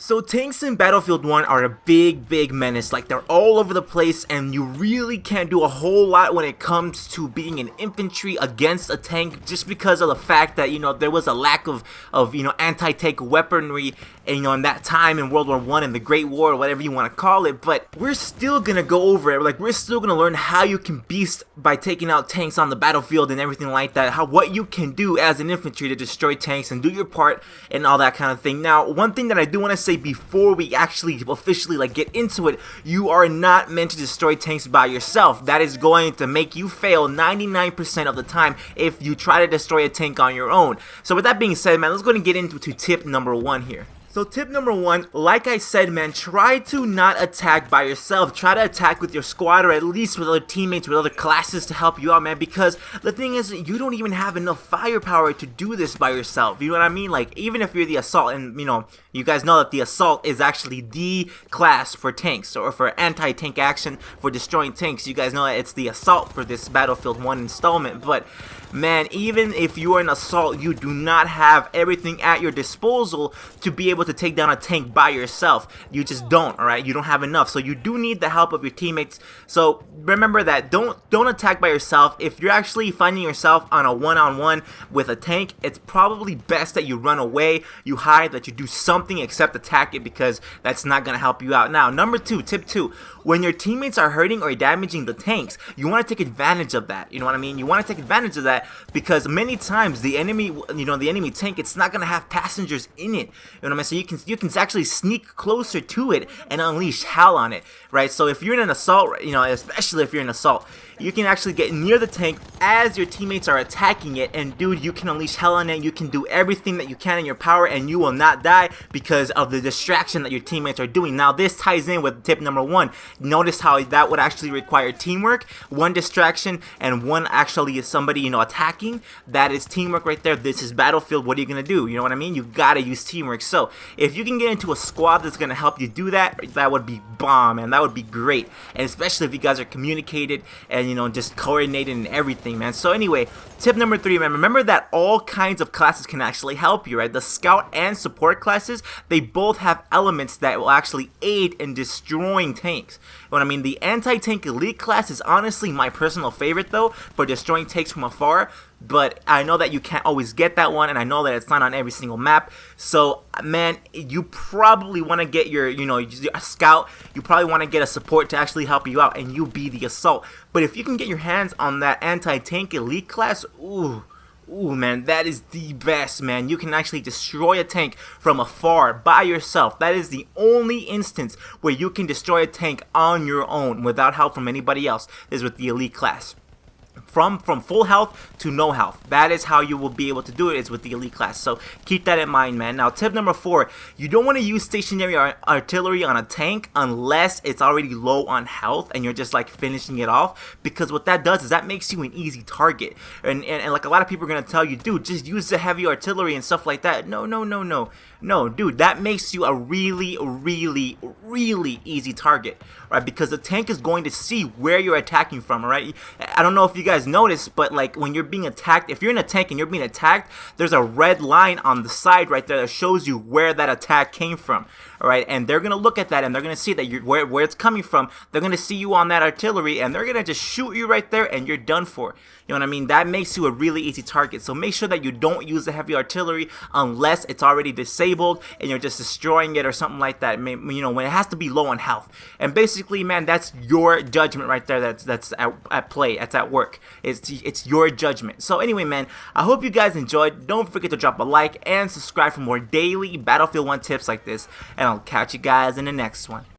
So tanks in Battlefield 1 are a big menace. Like, they're all over the place and you really can't do a whole lot when it comes to being an infantry against a tank, just because of the fact that, there was a lack of anti-tank weaponry, and, in that time in World War 1 and the Great War, or whatever you want to call it. But we're still gonna go over it. Like, we're still gonna learn how you can beast by taking out tanks on the battlefield and everything like that. What you can do as an infantry to destroy tanks and do your part and all that kind of thing. Now, one thing that I do want to say before we actually officially get into it, you are not meant to destroy tanks by yourself. That is going to make you fail 99% of the time if you try to destroy a tank on your own. So with that being said, man, let's go and get into tip number 1 here. So tip number 1, like I said, man, try to not attack by yourself. Try to attack with your squad, or at least with other teammates, with other classes to help you out, man, because the thing is, you don't even have enough firepower to do this by yourself. You know what I mean? Like, even if you're the assault, and you guys know that the assault is actually the class for tanks, or for anti-tank action for destroying tanks. You guys know that it's the assault for this Battlefield 1 installment. But man, even if you are an assault, you do not have everything at your disposal to be able to take down a tank by yourself. You just don't, alright? You don't have enough. So you do need the help of your teammates. So remember that. Don't attack by yourself. If you're actually finding yourself on a one-on-one with a tank, it's probably best that you run away, you hide, that you do something except attack it, because that's not going to help you out. Now, number 2, tip 2, when your teammates are hurting or damaging the tanks, you want to take advantage of that. You know what I mean? You want to take advantage of that, because many times the enemy, the enemy tank, it's not going to have passengers in it. You know what I mean? So you can actually sneak closer to it and unleash hell on it, right? So if you're in an assault, especially if you're in an assault, you can actually get near the tank as your teammates are attacking it, and dude, you can unleash hell on it. You can do everything that you can in your power, and you will not die because of the distraction that your teammates are doing. Now, this ties in with tip number 1. Notice how that would actually require teamwork. One distraction and one actually is somebody, attacking. That is teamwork right there. This is Battlefield. What are you gonna do? You know what I mean? You gotta use teamwork. So if you can get into a squad that's gonna help you do that, that would be bomb, man. That would be great. And especially if you guys are communicated and just coordinated and everything, man. So anyway, tip number 3, man, remember that all kinds of classes can actually help you, right? The scout and support classes, they both have elements that will actually aid in destroying tanks. You know what I mean? The anti-tank elite class is honestly my personal favorite, though, for destroying tanks from afar. But I know that you can't always get that one, and I know that it's not on every single map. So, man, you probably want to get your, a scout. You probably want to get a support to actually help you out, and you be the assault. But if you can get your hands on that anti-tank elite class, ooh, man, that is the best, man. You can actually destroy a tank from afar by yourself. That is the only instance where you can destroy a tank on your own without help from anybody else, is with the elite class. From full health to no health. That is how you will be able to do it, is with the elite class. So keep that in mind, man. Now, tip number 4, you don't want to use stationary artillery on a tank unless it's already low on health and you're just finishing it off, because what that does is that makes you an easy target. And like, a lot of people are going to tell you, dude, just use the heavy artillery and stuff like that. No, dude, that makes you a really easy target, right? Because the tank is going to see where you're attacking from, alright? I don't know if you guys noticed, but when you're being attacked, if you're in a tank and you're being attacked, there's a red line on the side right there that shows you where that attack came from, alright? And they're gonna look at that and they're gonna see that where it's coming from. They're gonna see you on that artillery and they're gonna just shoot you right there, and you're done for. You know what I mean? That makes you a really easy target. So make sure that you don't use the heavy artillery unless it's already disabled and you're just destroying it or something like that. When it has to be low on health. And basically, man, that's your judgment right there. That's at play. That's at work. It's your judgment. So anyway, man, I hope you guys enjoyed. Don't forget to drop a like and subscribe for more daily Battlefield 1 tips like this. And I'll catch you guys in the next one.